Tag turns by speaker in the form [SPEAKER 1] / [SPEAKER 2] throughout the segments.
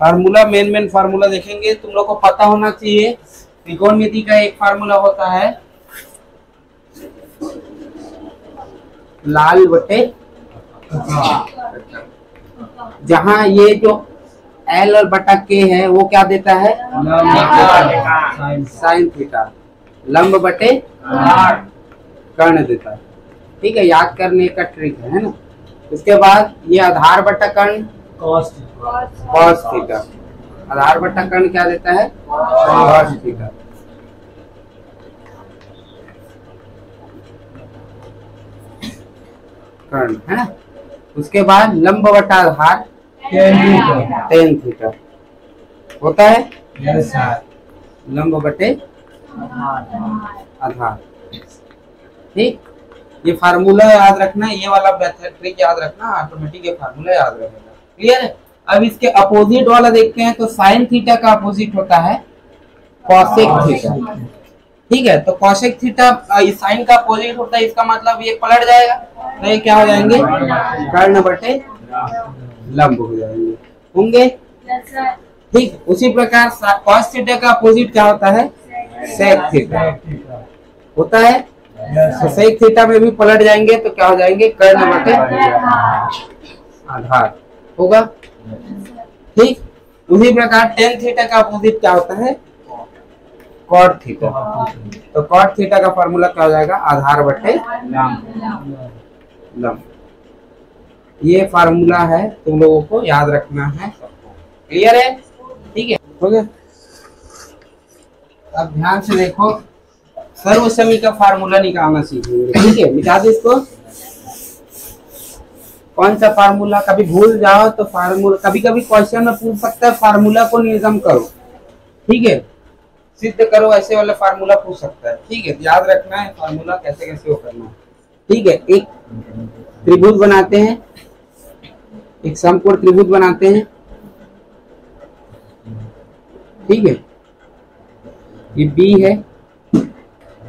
[SPEAKER 1] Formula main formula देखेंगे। तुम लोग को पता होना चाहिए त्रिकोणमिति का एक फार्मूला होता है लाल बटे, जहां ये जो L और बटा K है वो क्या देता है साइन थीटा, लंब बटे कर्ण देता है। ठीक है, याद करने का ट्रिक है ना। उसके बाद ये आधार बटा कर्ण कॉस थीटा, आधार बटा कर्ण क्या देता है कॉस थीटा। कर्ण है ना। उसके बाद लंब बटा आधार टेन थीटा होता है लंब बटे आधार। ठीक, ये फार्मूला याद रखना, ये वाला ट्रिक याद रखना, ऑटोमेटिक ये फार्मूला याद रखेगा। क्लियर है। अब इसके अपोजिट वाला देखते हैं तो साइन थीटा का अपोजिट होता है कॉसेक थीटा। ठीक है, तो कॉसेक थीटा साइन का अपोजिट होता है, इसका मतलब ये पलट जाएगा तो ये क्या हो जाएंगे कर्ण बटे लंब हो जाएंगे होंगे। ठीक, उसी प्रकार कॉस थीटा का अपोजिट क्या होता है सेक थीटा होता है। तो सेक थीटा में भी पलट जाएंगे तो क्या हो जाएंगे कर्ण बटे आधार होगा। ठीक, उसी प्रकार टेन थीटा का अपोजिट क्या होता है कॉट थीटा। तो कॉट थीटा का फॉर्मूला क्या हो जाएगा आधार बटे लंब। ये फार्मूला है, तुम लोगों को याद रखना है। क्लियर है। ठीक है, हो गया। अब ध्यान से देखो, सर्वसमी का फार्मूला निकालना सीखेंगे। ठीक है, मिटा दो इसको। कौन सा फार्मूला, कभी भूल जाओ तो फार्मूला, कभी कभी क्वेश्चन में पूछ सकता है फार्मूला को निर्गम करो। ठीक है, सिद्ध करो, ऐसे वाला फार्मूला पूछ सकता है। ठीक है, याद रखना है फार्मूला कैसे कैसे वो करना है। ठीक है, एक त्रिभुज बनाते हैं, एक समकोण त्रिभुज बनाते हैं। ठीक है, ये B है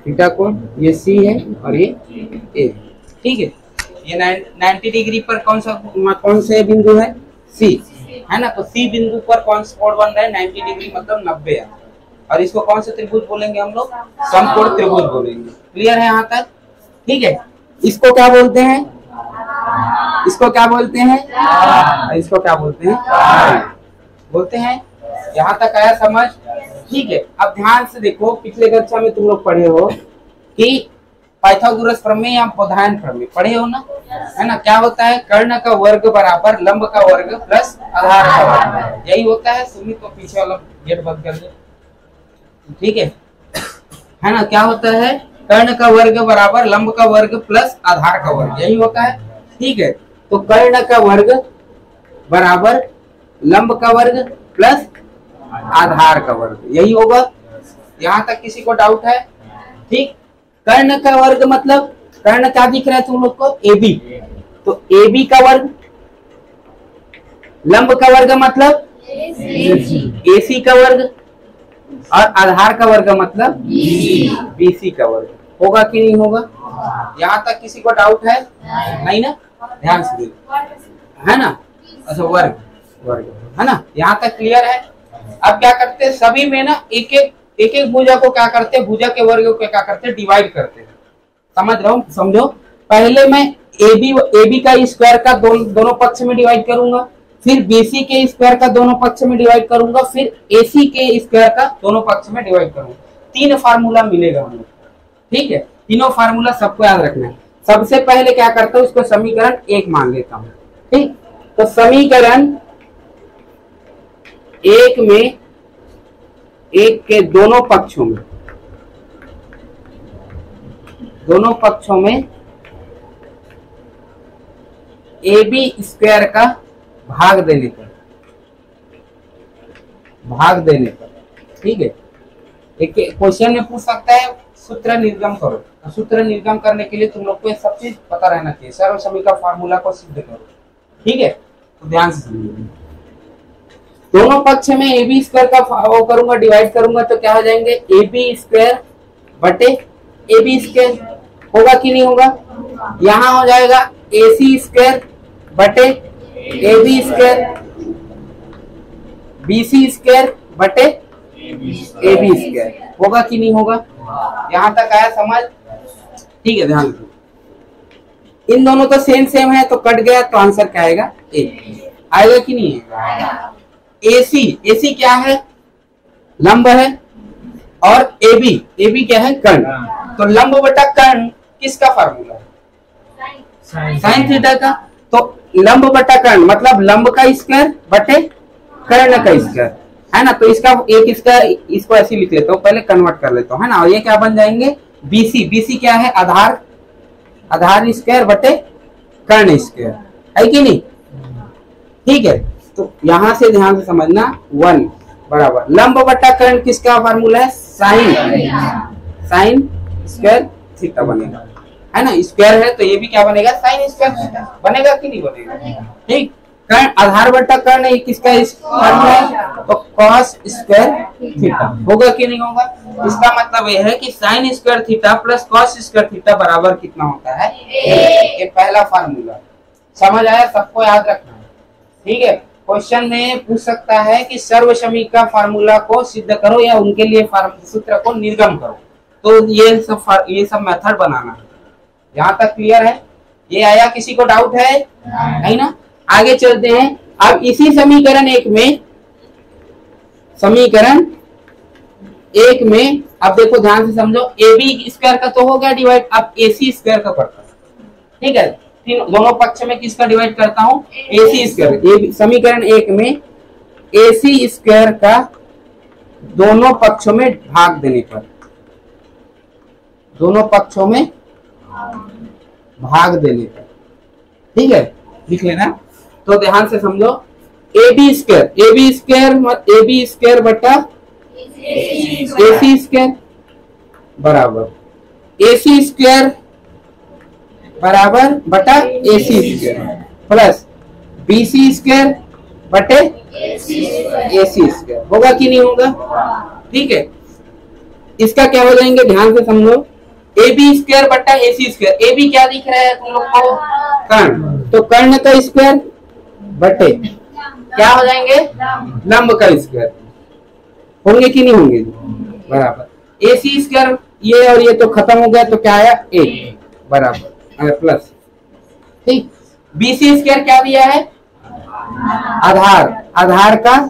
[SPEAKER 1] थीटा कोण, ये C है और ये A। ठीक है, ये 90 डिग्री पर कौन से बिंदु है C है ना। तो C बिंदु पर कौन सा कोण बन रहा है 90 डिग्री मतलब 90 है। और इसको कौन सा त्रिभुज बोलेंगे हम लोग समकोण त्रिभुज बोलेंगे। क्लियर है यहाँ तक। ठीक है, इसको क्या बोलते हैं, इसको क्या बोलते हैं, इसको क्या बोलते हैं। यहाँ तक आया समझ। ठीक है, अब ध्यान से देखो, पिछले कक्षा में तुम लोग पढ़े हो कि पाइथागोरस प्रमेय या बोधायन प्रमेय पढ़े हो ना, है ना। क्या होता है कर्ण का वर्ग बराबर लंब का वर्ग प्लस आधार का वर्ग, यही होता है। सुमित तो पीछे वाला गेट बंद कर दे। ठीक है ना, क्या होता है कर्ण का वर्ग बराबर लंब का वर्ग प्लस आधार का वर्ग, यही होता है। ठीक है, तो कर्ण का वर्ग बराबर लंब का वर्ग प्लस आधार का वर्ग, यही होगा। यहाँ तक किसी को डाउट है। ठीक, कर्ण का वर्ग मतलब कर्ण क्या दिख रहा है तुम लोग को AB, तो AB का वर्ग, लंब का वर्ग मतलब AC का वर्ग, और आधार का वर्ग मतलब BC का वर्ग। होगा कि नहीं होगा। यहाँ तक किसी को डाउट है नहीं ना, ध्यान से देखो, है ना। अच्छा, वर्ग है ना, यहाँ तक क्लियर है। अब क्या करते हैं सभी में ना एक एक भुजा को क्या करते हैं, भुजा के वर्ग को क्या करते हैं डिवाइड करते हैं। समझ रहा हूँ, समझो। पहले मैं AB का स्क्वायर का दोनों पक्ष में डिवाइड करूंगा, फिर BC के स्क्वायर का दोनों पक्ष में डिवाइड करूंगा, फिर AC के स्क्वायर का दोनों पक्ष में डिवाइड करूंगा। 3 फार्मूला मिलेगा हम लोग। ठीक है, तीनों फार्मूला सबको याद रखना है। सबसे पहले क्या करता हूँ, उसको समीकरण 1 मान लेता हूँ। ठीक, तो समीकरण 1 में 1 के दोनों पक्षों में AB स्क्वायर का भाग देने पर, ठीक है। एक क्वेश्चन में पूछ सकता है सूत्र निर्गम करो, तो सूत्र निर्गम करने के लिए तुम लोग को ये सब चीज पता रहना चाहिए। सर्वसमी का फार्मूला को सिद्ध करो। ठीक है, तो ध्यान से समझिए। दोनों पक्ष में AB स्क्वायर का वो करूंगा, डिवाइड करूंगा, तो क्या हो जाएंगे AB स्क्वायर बटे AB स्क्वायर, होगा कि नहीं होगा। यहाँ हो जाएगा AC स्क्वायर बटे AB स्क्वायर, BC स्क्वायर बटे AB स्क्वायर होगा कि नहीं होगा? यहाँ तक आया समझ? ठीक है, ध्यान रखो इन दोनों तो सेम है तो कट गया, तो आंसर क्या आएगा? ए आएगा कि नहीं आएगा? AC क्या है? लंब है, और AB क्या है? कर्ण। तो लंब बटा कर्ण किसका फार्मूला है? साइन थीटा का। तो लंब बटा कर्ण मतलब लंब का स्क्वायर बटे कर्ण का स्क्वायर, है ना। तो इसको ऐसे लिख लेता हूँ, पहले कन्वर्ट कर लेता हूँ, है ना। और ये क्या बन जाएंगे? BC क्या है? आधार स्क्वायर बटे कर्ण स्क्वायर, है कि नहीं? ठीक है, तो यहां से ध्यान से समझना, 1 बराबर लंब बटा कर्ण किसका फार्मूला है? साइन स्क्वायर थीटा बनेगा, है ना। स्क्वायर है तो ये भी क्या बनेगा? साइन स्क्वायर थीटा बनेगा कि नहीं बनेगा? ठीक, कर्ण आधार बटा कर्ण ये किसका फार्मूला है? तो कॉस स्क्वायर थीटा होगा कि नहीं होगा? इसका मतलब यह है कि sign square theta plus cos square theta बराबर कितना होता है? ये पहला फार्मूला। समझ आया? सबको याद रखना है, ठीक है। क्वेश्चन में पूछ सकता है कि सर्वसमी का फार्मूला को सिद्ध करो या उनके लिए सूत्र को निर्गम करो, तो ये सब मेथड बनाना है। यहाँ तक क्लियर है? ये आया? किसी को डाउट है? नहीं ना। आगे चलते हैं। अब इसी समीकरण एक में अब देखो ध्यान से समझो, AB स्क्वायर का तो हो गया डिवाइड, अब AC स्क्वायर का पड़ता है, ठीक है। दोनों पक्ष में किसका डिवाइड करता हूं? AC square. समीकरण एक में AC स्क्वायर का दोनों पक्षों में भाग देने पर, ठीक है, लिख लेना। तो ध्यान से समझो, AB स्क्वायर बटा AC स्क्वायर बराबर AC स्क्वायर बराबर बटा AC square plus BC square बटे AC स्क्वायर होगा कि नहीं होगा? ठीक है, इसका क्या हो जाएंगे? ध्यान से समझो, AB स्क्वायर बटा AC स्क्वायर। AB क्या दिख रहा है तुम लोग को? कर्ण। तो कर्ण का स्क्वायर बटे क्या हो जाएंगे? लंब का स्क्वायर होंगे कि नहीं होंगे? बराबर AC स्क्वायर, ये और ये तो खत्म हो गया, तो क्या आया? 1 बराबर प्लस, ठीक। BC स्क्वायर क्या दिया है? आधार का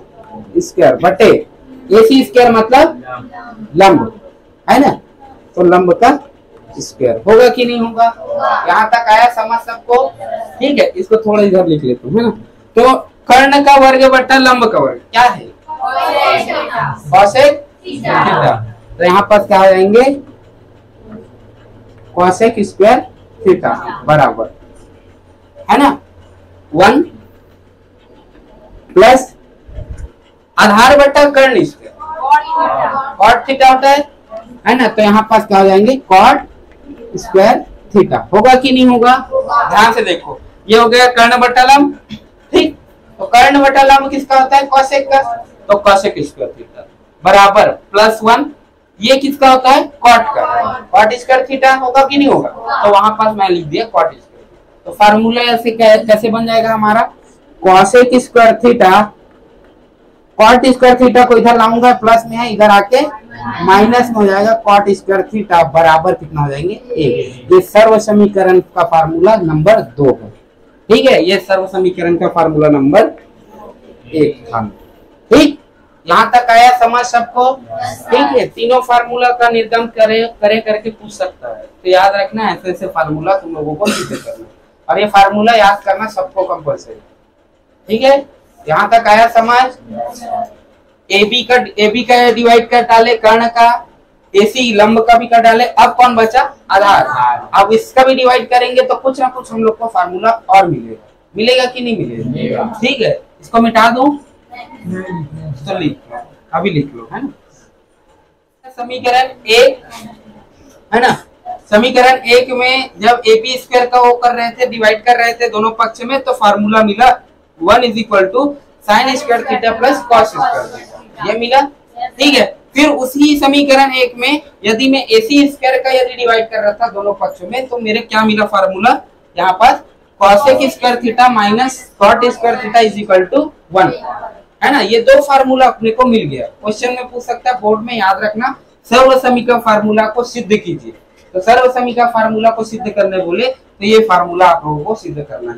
[SPEAKER 1] स्क्वायर बटे AC स्क्वायर मतलब लंब, है ना। तो लंब का स्क्वायर होगा कि नहीं होगा? यहाँ तक आया समझ सबको? ठीक है, इसको थोड़ा इधर लिख लेता हूँ, है ना। तो कर्ण का वर्ग बटा लंब का वर्ग क्या है? Cosec theta. तो यहाँ पर क्या हो जाएंगे? कॉसेक स्क्वायर थीटा बराबर, है ना, 1 प्लस आधार बटा कर्ण स्क्वायर कॉट थीटा होता है ना। तो यहाँ पास क्या हो जाएंगे? कॉट स्क्वायर थीटा होगा कि नहीं होगा? ध्यान से देखो, ये हो गया कर्ण बटा लंब, ठीक। तो कर्ण बटा लंब किसका होता है? कॉसेक का। तो कॉसेक स्क्वायर थीटा बराबर प्लस 1, ये किसका होता है? कॉट का। कॉट स्क्वायर थीटा होगा कि नहीं होगा? तो वहां पास मैं लिख दिया कॉट स्क्वायर। तो फार्मूला ऐसे कैसे बन जाएगा हमारा? Cosec square theta, cot square theta को इधर लाऊंगा, प्लस में है, इधर आके माइनस में हो जाएगा। कॉट स्क्वायर थीटा बराबर कितना हो जाएंगे? 1। ये सर्व समीकरण का फार्मूला नंबर 2 है, ठीक है। ये सर्व समीकरण का फार्मूला नंबर 1 था, ठीक। यहाँ तक आया समझ सबको? ठीक है, तीनों फार्मूला का निर्गम करे करके पूछ सकता है, तो याद रखना ऐसे ऐसे फार्मूला तुम लोगों को सीधे करना, और ये फार्मूला याद करना सबको कंपल्सरी, ठीक है। यहाँ तक आया समझ? AB का डिवाइड कर डाले कर्ण का, AC लंब का भी कर डाले, अब कौन बचा? आधार। अब इसका भी डिवाइड करेंगे तो कुछ ना कुछ हम लोग को फार्मूला और मिलेगा कि नहीं मिलेगा? ठीक है, इसको मिटा दो, तो लिख लो, अभी लिख लो, है ना। समीकरण 1, है ना। समीकरण 1 में जब AB स्क्वायर का वो कर रहे थे, डिवाइड कर रहे थे दोनों पक्ष में, तो फार्मूला मिला 1 = sign square theta plus cos square theta, ये मिला, ठीक है। फिर उसी समीकरण 1 में यदि मैं AC स्क्वायर का यदि डिवाइड कर रहा था दोनों पक्षों में, तो मेरे क्या मिला फार्मूला? यहाँ पर cosec square theta minus cot square theta = 1, है ना। ये दो फार्मूला अपने को मिल गया। क्वेश्चन में पूछ सकता है, बोर्ड में याद रखना, सर्वसमीकरण फार्मूला को सिद्ध कीजिए। तो सर्वसमीकरण फार्मूला को सिद्ध करने बोले तो ये फार्मूला आप लोगों को सिद्ध करना है,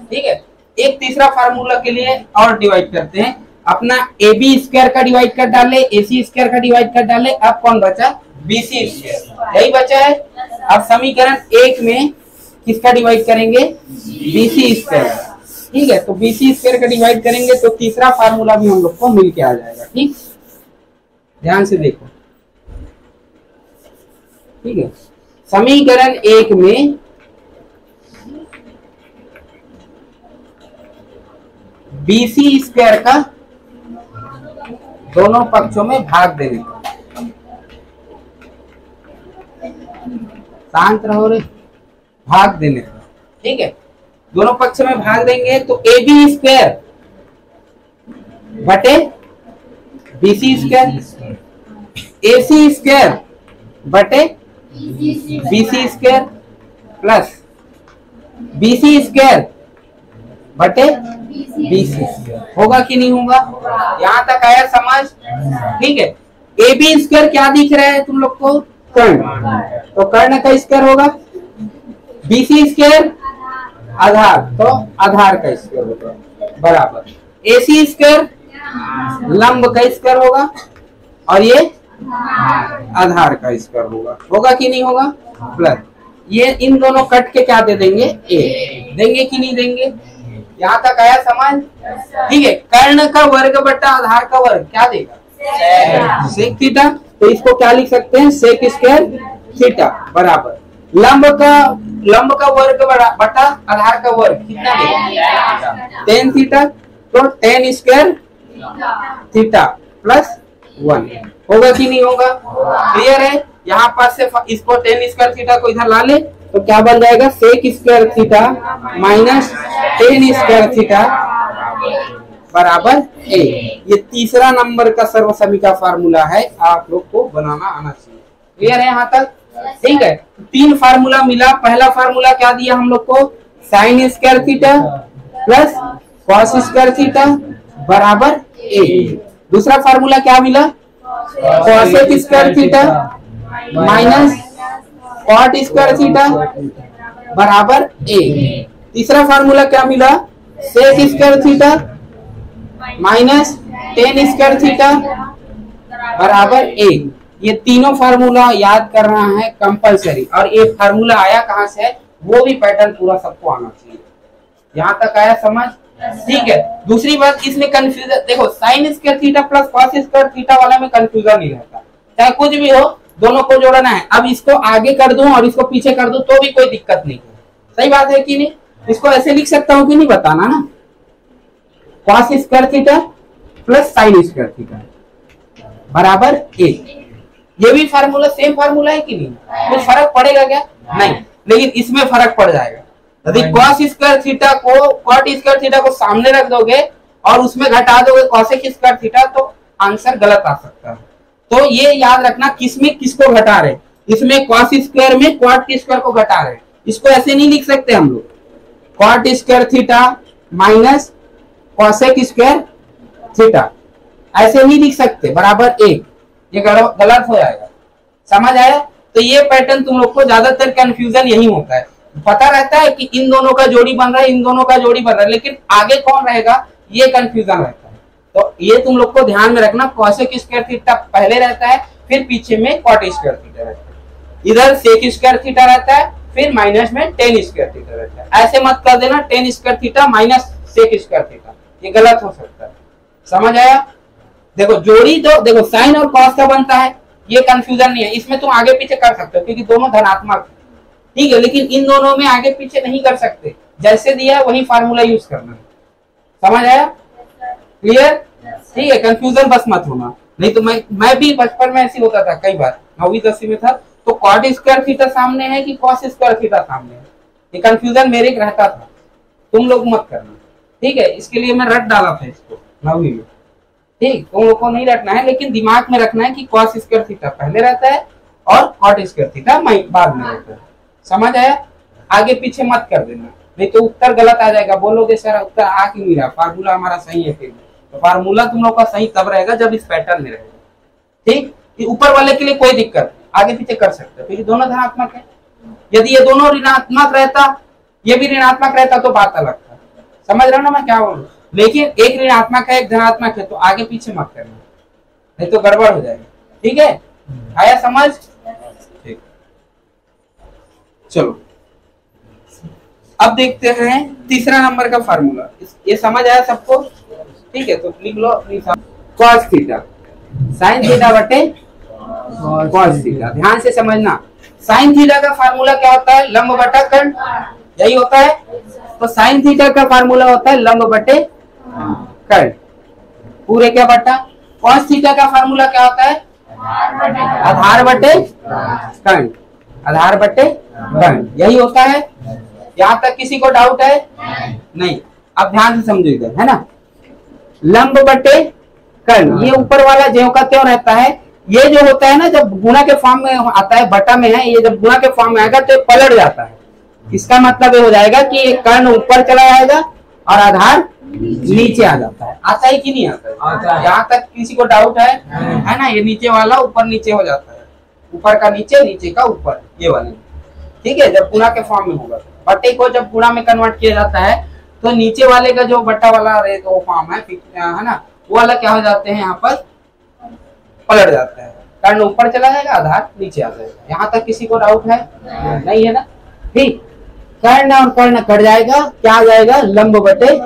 [SPEAKER 1] ठीक है। एक तीसरा फार्मूला के लिए और डिवाइड करते हैं, अपना ए बी स्क्वायर का डिवाइड कर डाले, ए सी स्क्वायर का डिवाइड कर डाले, अब कौन बचा, बी सी स्क्वायर, यही बचा है। अब समीकरण एक में किसका डिवाइड करेंगे, बी सी स्क्वायर, ठीक है। तो बी सी स्क्वायर का डिवाइड करेंगे तो तीसरा फार्मूला भी हम लोग को मिल के आ जाएगा, ठीक। ध्यान से देखो, ठीक है। समीकरण एक में बी सी स्क्वायर का दोनों पक्षों में भाग देने का, शांत रहो रे, भाग देने का, ठीक है। दोनों पक्ष में भाग देंगे तो ए बी स्क्वायर बटे b c square, a c square बटे b c square plus b c square बटे बी सी स्क्वायर, होगा कि नहीं होगा, यहाँ तक आया समझ, ठीक है। ए बी स्क्वायर क्या दिख रहा है तुम लोग को, कर्ण, तो कर्ण का स्क्वायर होगा, बी सी स्क्वायर आधार, तो आधार का स्क्वायर होगा, बराबर ए सी स्क्वायर लंब का स्क्वायर होगा, और ये आधार का स्क्वायर होगा, होगा कि नहीं होगा, प्लस ये इन दोनों कट के क्या दे देंगे, ए देंगे कि नहीं देंगे, यहाँ तक आया समझ, ठीक है। कर्ण का वर्ग बटा आधार का वर्ग क्या देगा, सेक थीटा, तो इसको क्या लिख सकते हैं, सेक स्क्वायर थीटा बराबर लंब का वर्ग बटा आधार का वर्ग कितना देगा, टेन थीटा, तो टेन स्क्वायर थीटा प्लस 1, होगा कि नहीं होगा, क्लियर है। यहाँ पास से इसको टेन स्क्वायर थीटा को इधर ला ले तो क्या बन जाएगा, sec square theta minus tan square theta बराबर ए। ये तीसरा नंबर का सर्वसमीकरण फार्मूला है, आप लोग को बनाना आना चाहिए, क्लियर है यहाँ तक, ठीक है। तीन फार्मूला मिला, पहला फार्मूला क्या दिया हम लोग को, sine square theta plus cos square theta बराबर ए। दूसरा फार्मूला क्या मिला, cosec square theta minus cot square theta बराबर ए। तीसरा फार्मूला क्या मिला, sec square theta minus tan square theta बराबर ए। ये तीनों फार्मूला याद करना है कंपलसरी, और ये फार्मूला आया कहाँ से है वो भी पैटर्न पूरा सबको आना चाहिए, यहाँ तक आया समझ, ठीक है। दूसरी बात, इसमें कंफ्यूजन देखो, sign square theta plus cos square theta वाले में कंफ्यूजन नहीं रहता, चाहे कुछ भी हो दोनों को जोड़ना है। अब इसको आगे कर दूं और इसको पीछे कर दूं तो भी कोई दिक्कत नहीं है, सही बात है कि नहीं। इसको ऐसे लिख सकता हूं कि नहीं, बताना ना, cos square theta plus sign square theta बराबर ए। ये भी फार्मूला सेम फार्मूला है कि नहीं, कुछ फर्क पड़ेगा क्या, नहीं, लेकिन इसमें फर्क पड़ जाएगा। यदि कॉस स्क्वायर थीटा को कॉट स्क्वायर थीटा को सामने रख दोगे और उसमें घटा दोगे कॉसेक स्क्वायर थीटा तो आंसर गलत आ सकता है। तो ये याद रखना किसमें किसको घटा रहे, इसमें कॉस स्क्वायर में कॉट स्क्वायर को घटा रहे, इसको ऐसे नहीं लिख सकते हम लोग, cot square theta minus cosec square theta, ऐसे नहीं लिख सकते बराबर एक, ये गलत हो जाएगा, समझ आया। तो ये पैटर्न तुम लोग को ज्यादातर कंफ्यूजन यही होता है, पता रहता है कि इन दोनों का जोड़ी बन रहा है, इन दोनों का जोड़ी बन रहा है, लेकिन आगे कौन रहेगा ये कंफ्यूजन रहता है। तो ये तुम लोग को ध्यान में रखना, कॉसेक स्क्वायर थीटा पहले रहता है, फिर पीछे में कॉट स्क्वायर थीटा रहता है, इधर सेक स्क्वायर थीटा रहता है, फिर माइनस में टेन स्क्वायर थीटा रहता है। ऐसे मत कर देना tan square theta minus sec square theta, ये गलत हो सकता है, समझ आया। देखो जोड़ी तो देखो साइन और कॉस का बनता है, ये कंफ्यूजन नहीं है, इसमें तुम आगे पीछे कर सकते हो क्योंकि दोनों धनात्मक, ठीक है, लेकिन इन दोनों में आगे पीछे नहीं कर सकते, जैसे दिया वही फार्मूला यूज करना है, समझ आया, क्लियर, ठीक है। कंफ्यूजन बस मत होना, नहीं तो मैं भी बचपन में ऐसी होता था, कई बार 9वीं 10वीं में था तो कॉट स्क्वायर थीटा सामने है कि कॉस स्क्वायर थीटा सामने है, ये कंफ्यूजन मेरे रहता था, तुम लोग मत करना, ठीक है। इसके लिए मैं रट डाला था इसको 9वीं में, ठीक, तुम लोग को नहीं रखना है, लेकिन दिमाग में रखना है कि कॉस स्क्वायर थीटा पहले रहता है और कॉट स्क्वायर थीटा बाद में रहता है, समझ आया। आगे पीछे मत कर देना, नहीं तो उत्तर गलत आ जाएगा, बोलोगे सर उत्तर आ क्यों नहीं रहा, फार्मूला हमारा सही है, फिर तो फार्मूला तुम लोग का सही तब रहेगा जब इस पैटर्न में रहेगा। ठीक, ऊपर वाले के लिए कोई दिक्कत, आगे पीछे कर सकते हो क्योंकि दोनों धनात्मक है। यदि ये दोनों ऋणात्मक रहता, ये भी ऋणात्मक रहता तो बात अलग था। समझ रहे हो ना मैं क्या बोलूं? लेकिन एक ऋणात्मक है एक धनात्मक है तो आगे पीछे मत करना, नहीं तो गड़बड़ हो जाएगी। ठीक है, आया समझ? ठीक, चलो अब देखते हैं तीसरा नंबर का फार्मूला। ये समझ आया सबको? ठीक है, तो लिख लो cos थीटा sin थीटा बटे cos थीटा। ध्यान से समझना, sin थीटा का फार्मूला क्या होता है? लंब बटा कर्ण, यही होता है। तो sin थीटा का फार्मूला होता है लंब बटे कर्ण, पूरे क्या बटा। cos थीटा का फार्मूला क्या होता है? आधार बटे कर्ण, आधार बटे कर्ण, यही होता है। यहाँ तक किसी को डाउट है? नहीं। अब ध्यान से समझो इधर, है ना, लंब बटे कर्ण, ये ऊपर वाला ज्यों का त्यों रहता है। ये जो होता है ना, जब गुणा के फॉर्म में आता है, बटा में है, ये जब गुणा के फॉर्म में आएगा तो ये पलट जाता है। इसका मतलब ये हो जाएगा कि ये कर्ण ऊपर चला जाएगा और आधार नीचे आ जाता है। आता है कि नहीं आता है? यहाँ तक किसी को डाउट है ना? ये नीचे वाला ऊपर नीचे हो जाता है, ऊपर का नीचे, नीचे का ऊपर, ये वाले। ठीक है, जब गुणा के फॉर्म में होगा। बटे को जब गुणा में कन्वर्ट किया जाता है तो नीचे वाले का जो बट्टा वाला वो फॉर्म है ना, वो वाला क्या हो जाते हैं, यहाँ पर पलट जाता है। कर्ण ऊपर चला जाएगा, आधार नीचे आ जाएगा। यहाँ तक किसी को डाउट है? नहीं है ना? ठीक, कर्ण और कर्ण कट जाएगा, क्या आ जाएगा? लंब बटे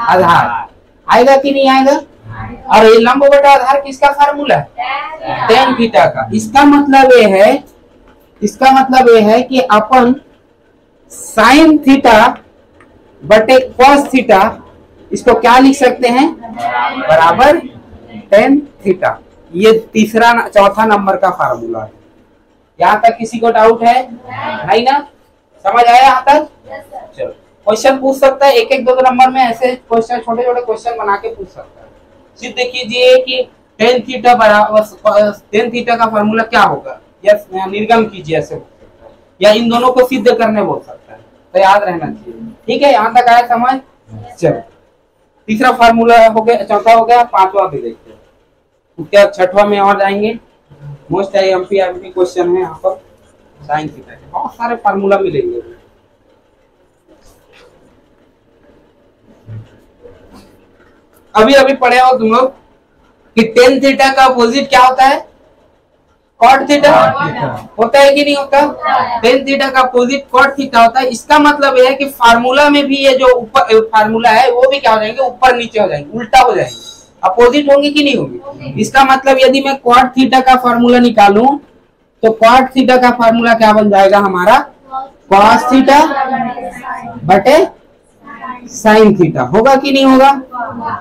[SPEAKER 1] आधार आएगा कि नहीं आएगा? और ये लंब बटे आधार किसका फार्मूला है? tan थीटा का। इसका मतलब ये है कि अपन sin थीटा बटे cos थीटा, इसको क्या लिख सकते हैं? बराबर tan थीटा। ये तीसरा चौथा नंबर का फार्मूला है। यहाँ तक किसी को डाउट है? नहीं ना? समझ आया यहाँ तक? चलो, क्वेश्चन पूछ सकता है, एक एक दो नंबर में ऐसे क्वेश्चन, छोटे छोटे क्वेश्चन बना के पूछ सकता है। सिद्ध कीजिए कि tan थीटा बराबर tan थीटा का फार्मूला क्या होगा, या निर्गम कीजिए ऐसे, या इन दोनों को सिद्ध करने बोल सकता है, तो याद रहना चाहिए। ठीक है, यहाँ तक आया समझ? चलो, तीसरा फार्मूला हो गया, चौथा हो गया, पांचवा भी देखते हैं। क्या छठवा में और जाएंगे। मोस्ट एमपी क्वेश्चन है यहाँ पर साइन थीटा के, बहुत सारे फार्मूला मिलेंगे। अभी पढ़े हो तुम लोग कि tan थीटा का अपोजिट क्या होता है? cot थीटा होता है कि नहीं होता? tan थीटा का अपोजिट cot थीटा होता है। इसका मतलब यह है कि फार्मूला में भी ये जो ऊपर फार्मूला है वो भी क्या हो जाएंगे? ऊपर नीचे हो जाएंगे, उल्टा हो जाएंगे, अपोजिट होंगे कि नहीं होंगे? इसका मतलब यदि मैं cot थीटा का फार्मूला निकालूं तो cot थीटा का फार्मूला क्या बन जाएगा हमारा? cos थीटा बटे sin थीटा, होगा कि नहीं होगा?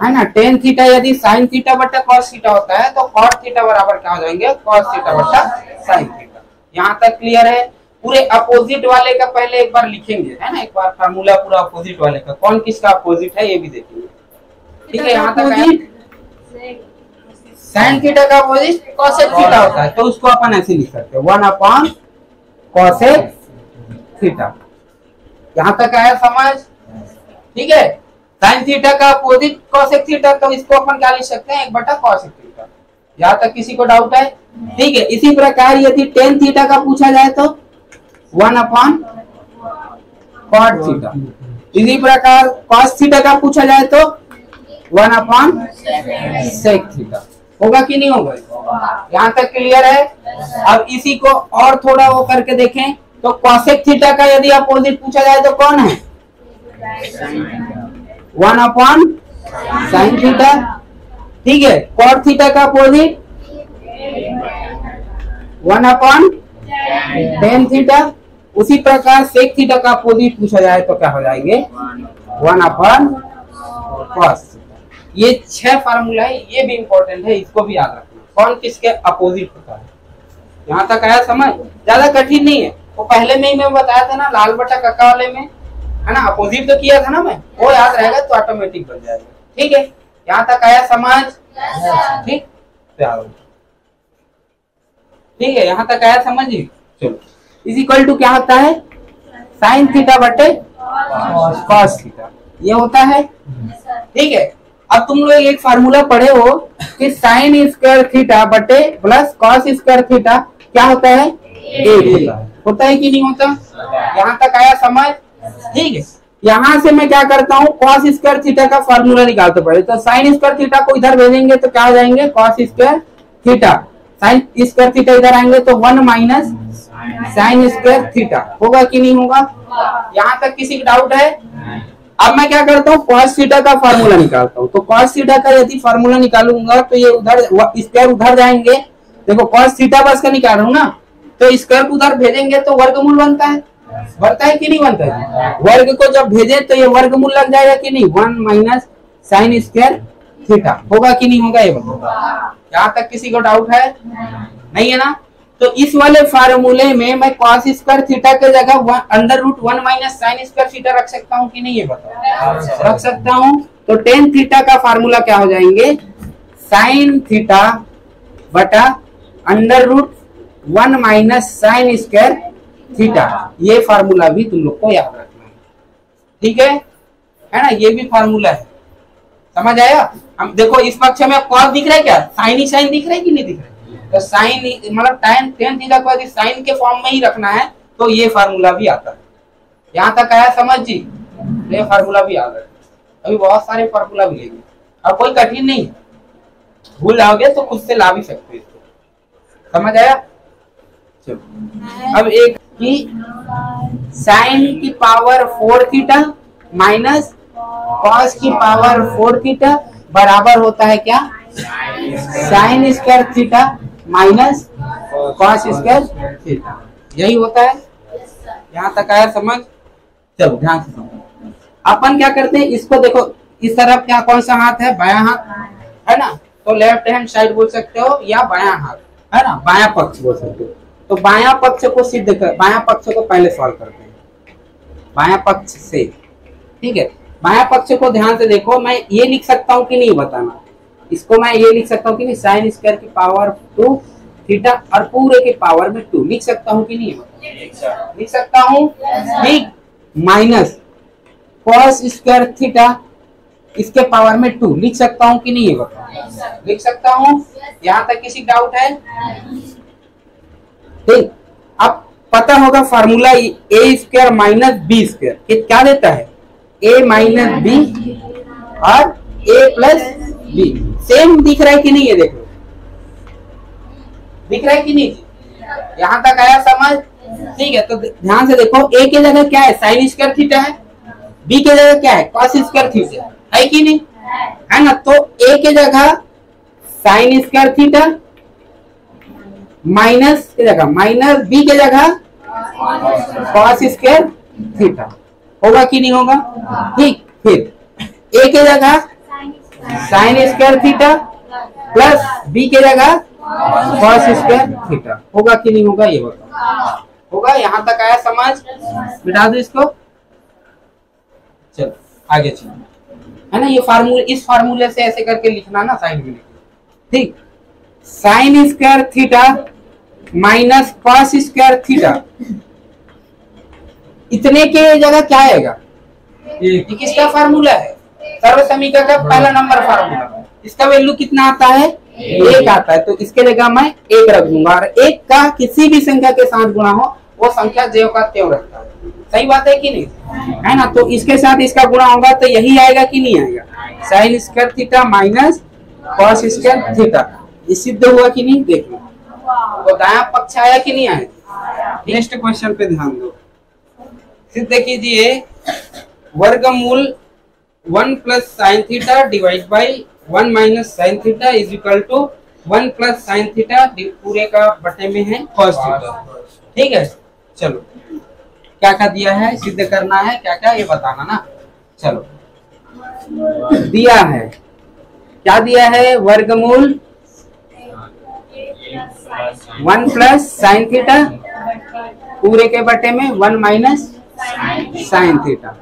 [SPEAKER 1] है ना? tan थीटा यदि sin थीटा बटे cos थीटा होता है तो cot थीटा बराबर क्या हो जाएंगे? cos थीटा बटा sin थीटा। यहाँ तक क्लियर है? पूरे अपोजिट वाले का पहले एक बार लिखेंगे, है ना, एक बार फार्मूला पूरा अपोजिट वाले का, कौन किसका अपोजिट है ये भी देखेंगे। ठीक है, यहाँ तक sin थीटा का अपोजिट cosec थीटा होता है, तो उसको अपन ऐसे लिख सकते हैं 1 cosec थीटा। यहाँ तक आया समझ? ठीक है, sin थीटा का अपोजिट cosec थीटा, तो इसको अपन क्या लिख सकते हैं? 1 cosec थीटा। यहाँ तक किसी को डाउट है? ठीक है, इसी प्रकार यदि tan थीटा का पूछा जाए तो 1 cot थीटा। इसी प्रकार cos थीटा का पूछा जाए तो 1 sec थीटा। होगा कि नहीं होगा? यहाँ तक क्लियर है? अब इसी को और थोड़ा वो करके देखें तो cosec थीटा का यदि अपोजिट पूछा जाए तो कौन है? 1 sin थीटा। ठीक है, cot थीटा का अपोजिट 1 tan थीटा। उसी प्रकार sec थीटा का अपोजिट पूछा जाए तो क्या हो जाएंगे? 1 cos। ये 6 फार्मूला है, ये भी इंपॉर्टेंट है, इसको भी याद रखना, कौन किसके अपोजिट होता है। यहाँ तक आया समझ? ज्यादा कठिन नहीं है, वो पहले में ही मैं बताया था ना, लाल बटा कक्का वाले में, है ना, अपोजिट तो किया था ना मैं, वो याद रहेगा तो ऑटोमेटिक बन जाएगा। ठीक है, यहाँ तक आया समझ? ठीक, ठीक है, यहाँ तक आया समझ? चलो, इज इक्वल टू क्या होता है? साइन थीटा बटे कॉस थीटा, ये होता है। ठीक है, अब तुम लोग एक फार्मूला पढ़े हो कि साइन स्क्वायर थीटा बटे प्लस कॉस स्क्वायर थीटा क्या होता है, ए होता है कि नहीं होता। यहाँ तक आया समझ, ठीक है। यहाँ से मैं क्या करता हूँ, कॉस स्क्वायर थीटा का फार्मूला निकालते पड़े, तो साइन स्क्वायर थीटा को इधर भेजेंगे तो क्या हो जाएंगे, cos square theta, sign square theta इधर आएंगे तो 1 माइनस साइन स्क्वायर थीटा होगा कि नहीं होगा। यहाँ तक किसी का डाउट है। अब मैं क्या करता हूँ, कॉस थीटा का फार्मूला निकालता हूँ। तो कॉस थीटा का यदि फार्मूला निकालूंगा तो ये उधर स्क्वायर उधर जाएंगे, देखो कॉस थीटा बस का निकाल रहा हूँ ना, तो स्क्वायर को उधर भेजेंगे तो वर्गमूल बनता है कि नहीं बनता है। वर्ग को जब भेजे तो ये वर्गमूल लग जाएगा कि नहीं, 1 माइनस साइन स्क्वायर थीटा होगा कि नहीं होगा, ये बताओ। यहाँ तक किसी को डाउट है, नहीं है ना। तो इस वाले फार्मूले में मैं कॉस स्क्वायर थीटा के जगह under root 1 minus sine square theta रख सकता हूँ कि नहीं, ये बताओ। रख सकता हूँ। तो टेन थीटा का फार्मूला क्या हो जाएंगे, साइन थीटा बटा under root 1 minus sine square theta. ये फार्मूला भी तुम लोग को याद रखना है, ठीक है ना। ये भी फार्मूला है, समझ आया। हम देखो इस पक्ष में कॉस दिख रहा है क्या, साइन ही साइन दिख रहा है कि नहीं दिख रहा है। तो साइन मतलब टेन थीटा को यदि साइन के फॉर्म में ही रखना है तो ये फार्मूला भी आता है। यहाँ तक आया समझ जी, ये फार्मूला भी याद रखना। अभी बहुत सारे फार्मूला मिलेंगे, अब कोई कठिन नहीं, भूल जाओगे तो खुद से ला भी सकते हो, समझ आया। चलो अब एक की साइन की पावर 4 थीटा माइनस कॉस की पावर 4 थीटा बराबर होता है क्या, sign square theta minus cos square theta, यही होता है। यहाँ तक आया समझ। चलो ध्यान से समझो। अपन क्या करते हैं, इसको देखो इस तरफ क्या कौन सा हाथ है, बायां हाथ है ना, तो लेफ्ट हैंड साइड बोल सकते हो या बायां हाथ है ना, बायां पक्ष बोल सकते हो। तो बायां पक्ष को सिद्ध कर, बायां पक्ष को पहले सॉल्व करते हैं बायां पक्ष से, ठीक है। बायां पक्ष को ध्यान से देखो, मैं ये लिख सकता हूँ कि नहीं बताना, इसको मैं ये लिख सकता हूँ कि नहीं, साइन स्क्वायर की पावर 2 थीटा और पूरे के पावर में 2 लिख सकता हूँ कि नहीं, लिख सकता हूँ, ठीक। माइनस कॉस स्क्वायर थीटा इसके पावर में 2 लिख सकता हूँ कि नहीं, ये बताओ। लिख सकता हूँ। यहाँ तक किसी डाउट है, ठीक। अब पता होगा फार्मूला ए स्क्वायर माइनस बी स्क्वायर क्या देता है, ए माइनस बी और ए प्लस बी। सेम दिख रहा है कि नहीं, ये देखो दिख रहा है कि नहीं, यहाँ तक आया समझ, ठीक है। तो ध्यान से देखो, ए के जगह क्या है, साइन स्क्वायर थीटा है, बी के जगह क्या है, कॉस स्क्वायर थीटा है कि नहीं, है ना। तो ए के जगह साइन स्क्वायर थीटा माइनस के जगह माइनस बी के जगह कॉस स्क्वायर थीटा होगा कि नहीं होगा, ठीक। फिर ए के जगह sine square theta plus b के जगह कॉस स्क्वायर थीटा होगा कि नहीं होगा, ये बताओ। होगा। यहाँ तक आया समझ, बिठा दो इसको। चलो आगे चलो, है ना। ये फार्मूले, इस फार्मूले से ऐसे करके लिखना ना, साइड में लिखना, ठीक। Sign square theta minus cos square theta, इतने के जगह क्या आएगा, ये किसका फार्मूला है, सर्व समीकरण का पहला नंबर फार्मूला। इसका वैल्यू कितना आता है, 1 आता है, तो इसके जगह मैं 1 रख दूंगा। और 1 का किसी भी संख्या के साथ गुणा हो वो संख्या ज्यों का त्यों रहता है, सही बात है कि नहीं, है ना। तो इसके साथ इसका गुणा होगा तो यही आएगा कि नहीं आएगा, sign square theta minus cos square theta. ये सिद्ध हुआ कि नहीं, देख लो। तो दायां पक्ष आया कि नहीं आया। नेक्स्ट क्वेश्चन पे ध्यान दो, सिद्ध कीजिए वर्गमूल 1 plus sine theta divide by 1 minus sine theta is equal to 1 plus sine theta पूरे का बटे में है कॉस थीटा, ठीक है। चलो क्या क्या दिया है, सिद्ध करना है क्या क्या, ये बताना ना। चलो दिया है, क्या दिया है, वर्गमूल 1 प्लस साइन थीटा पूरे के बटे में 1 माइनस साइन थीटा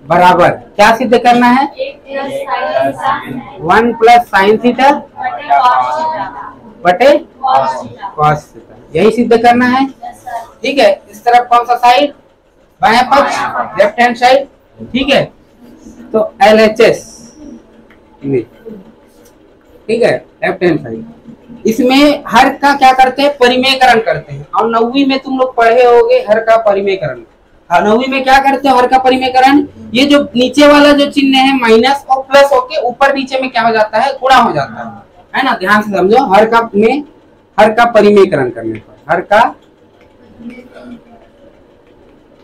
[SPEAKER 1] बराबर क्या सिद्ध करना है, 1 प्लस साइन थीटा बटे कॉस थीटा, यही सिद्ध करना है, ठीक है। इस तरफ कौन सा साइड, बायां पक्ष, लेफ्ट हैंड साइड, ठीक है। तो LHS इमेज, ठीक है, लेफ्ट हैंड साइड। इसमें हर का क्या करते हैं, परिमेयकरण करते हैं। और 9वीं में तुम लोग पढ़े होगे हर का परिमेयकरण। 9वीं में क्या करते हो हर का परिमेयकरण, ये जो नीचे वाला जो चिन्ह है माइनस और प्लस होके ऊपर नीचे में क्या हो जाता है, गुणा हो जाता है ना। ध्यान से समझो, हर का परिमेयकरण करने पर, हर का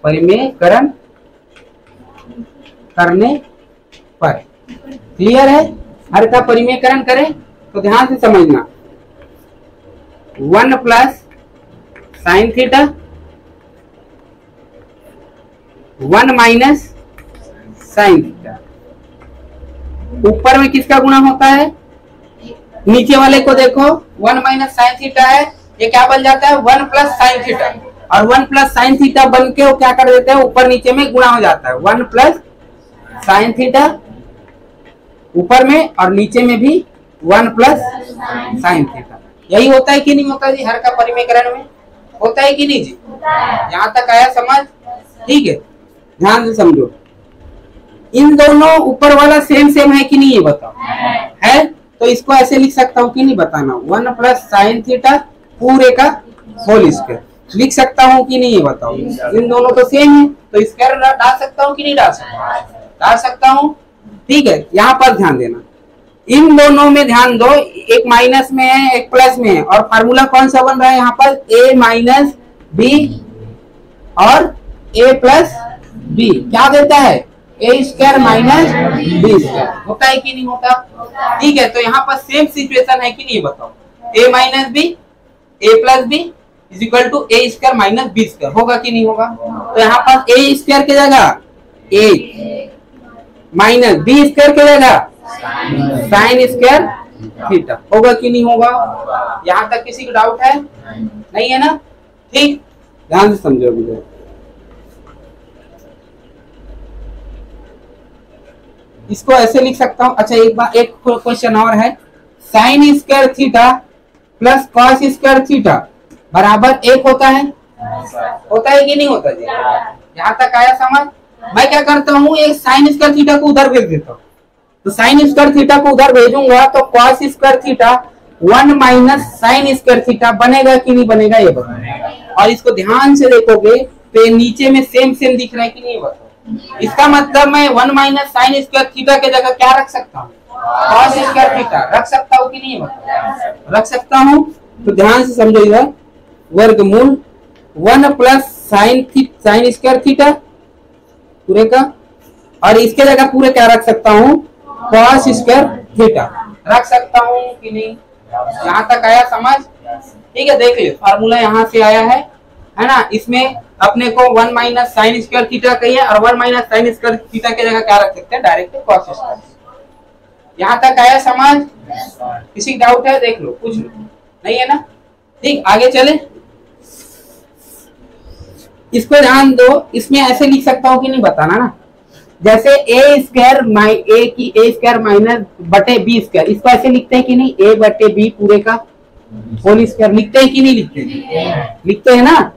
[SPEAKER 1] परिमेयकरण करने पर, क्लियर है। हर का परिमेयकरण करें तो ध्यान से समझना, 1 plus sine theta 1 minus sine theta, ऊपर में किसका गुणा होता है, नीचे वाले को देखो 1 माइनस साइन थीटा है, ये क्या बन जाता है 1 प्लस साइन थीटा, और 1 प्लस साइन थीटा बन के वो क्या कर देते हैं, ऊपर नीचे में गुणा हो जाता है। 1 प्लस साइन थीटा ऊपर में और नीचे में भी 1 प्लस साइन थीटा। यही होता है कि नहीं होता जी, हर का परिमेयकरण में होता है कि नहीं जी, यहाँ तक आया समझ, ठीक है। ध्यान से समझो, इन दोनों ऊपर वाला सेम सेम है कि नहीं ये बताओ, है तो इसको ऐसे लिख सकता हूँ कि नहीं बताना, 1 प्लस साइन थीटा पूरे का होल स्क्वायर लिख सकता हूँ कि नहीं ये बताओ। इन दोनों तो सेम है तो स्क्वायर डाल सकता हूँ कि नहीं डाल सकता हूँ, ठीक है। यहाँ पर ध्यान देना, इन दोनों में ध्यान दो, एक माइनस में है एक प्लस में है, और फार्मूला कौन सा बन रहा है यहाँ पर, a माइनस बी और a प्लस बी क्या देता है, a square minus b square, होता है कि नहीं होता, ठीक है। तो यहाँ पर सेम सिचुएशन है कि नहीं बताओ, a minus b a plus b is equal to a square minus b square, होगा कि नहीं होगा। तो यहाँ पर a स्क्वायर की जगह a माइनस बी स्क्वायर की जगह साइन स्क्वायर थीटा, होगा कि नहीं होगा। यहाँ तक किसी को डाउट है, नहीं है ना, ठीक। ध्यान से समझो मुझे, इसको ऐसे लिख सकता हूँ। अच्छा एक बार एक क्वेश्चन और है, sign square theta plus cos square theta बराबर 1 होता है कि नहीं होता जी, यहाँ तक आया समझ। मैं क्या करता हूँ, एक साइन स्क्वायर थीटा को उधर भेज देता हूँ, तो साइन स्क्वायर थीटा को उधर भेजूंगा तो cos square theta 1 minus sine square theta बनेगा कि नहीं बनेगा ये बताओ। और इसको ध्यान से देखोगे तो नीचे में सेम सेम दिख रहा है कि नहीं बताओ। इसका मतलब मैं 1 माइनस साइन स्क्वायर थीटा के जगह क्या रख सकता हूँ, कॉस स्क्वायर थीटा रख सकता हूँ कि नहीं बताओ, रख सकता हूँ। तो ध्यान से समझो, इधर वर्गमूल 1 प्लस साइन स्क्वायर थीटा पूरे का, और इसके जगह पूरे क्या रख सकता हूँ, कॉस स्क्वायर थीटा रख सकता हूँ कि नहीं। यहाँ तक आया समझ, ठीक है। देख ले फार्मूला यहाँ से आया है ना। इसमें अपने को 1 माइनस साइन स्क्वायर थीटा कही है, और 1 माइनस साइन स्क्वायर थीटा की जगह क्या रख सकते हैं, डायरेक्ट कॉस स्क्वायर। यहाँ तक आया समझ, किसी डाउट है देख लो, पूछ लो, नहीं है ना, ठीक। आगे चले, इसको ध्यान दो, इसमें ऐसे लिख सकता हूँ कि नहीं बताना ना, जैसे a स्क्वायर माइनस बटे बी स्क्वायर, इसको ऐसे लिखते हैं कि नहीं, a बटे बी पूरे का होल स्क्वायर लिखते हैं कि नहीं लिखते हैं ना,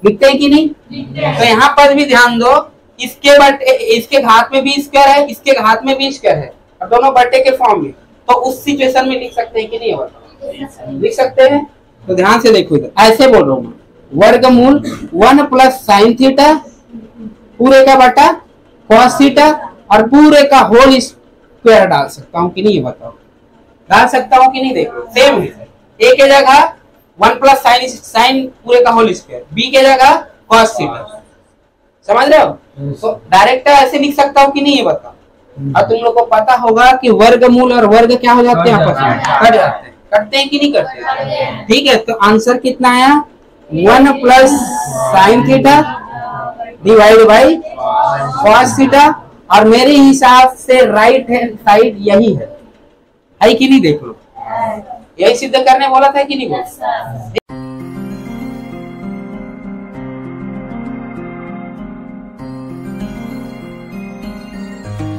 [SPEAKER 1] लिखते हैं कि नहीं। तो यहाँ पर भी ध्यान दो, इसके घात में बी स्क्वायर है, इसके घात में बी स्क्वायर है, और दोनों बटे के फॉर्म में, तो उस सिचुएशन में लिख सकते हैं कि नहीं बताओ, लिख सकते हैं। तो ध्यान से देखो, इधर ऐसे बोल रहा हूँ, वर्गमूल 1 प्लस साइन थीटा पूरे का बटा कॉस थीटा और पूरे का होल स्क्वायर डाल सकता हूँ कि नहीं, ये बताओ, डाल सकता हूँ कि नहीं। देखो सेम है, ए के जगह 1 प्लस साइन पूरे का होल स्क्वायर, बी के जगह कॉस थीटा, समझ रहे हो। तो डायरेक्ट ऐसे लिख सकता हूँ कि नहीं, ये बताओ। और तुम लोग को पता होगा कि वर्गमूल और वर्ग क्या हो जाते हैं, आपस में कट जाते हैं, करते हैं कि नहीं करते, ठीक है। तो आंसर कितना आया, 1 plus sine theta divide by cos theta, और मेरे हिसाब से राइट हैंड साइड यही है कि नहीं, देख लो, यही सिद्ध करने बोला था कि नहीं बोला।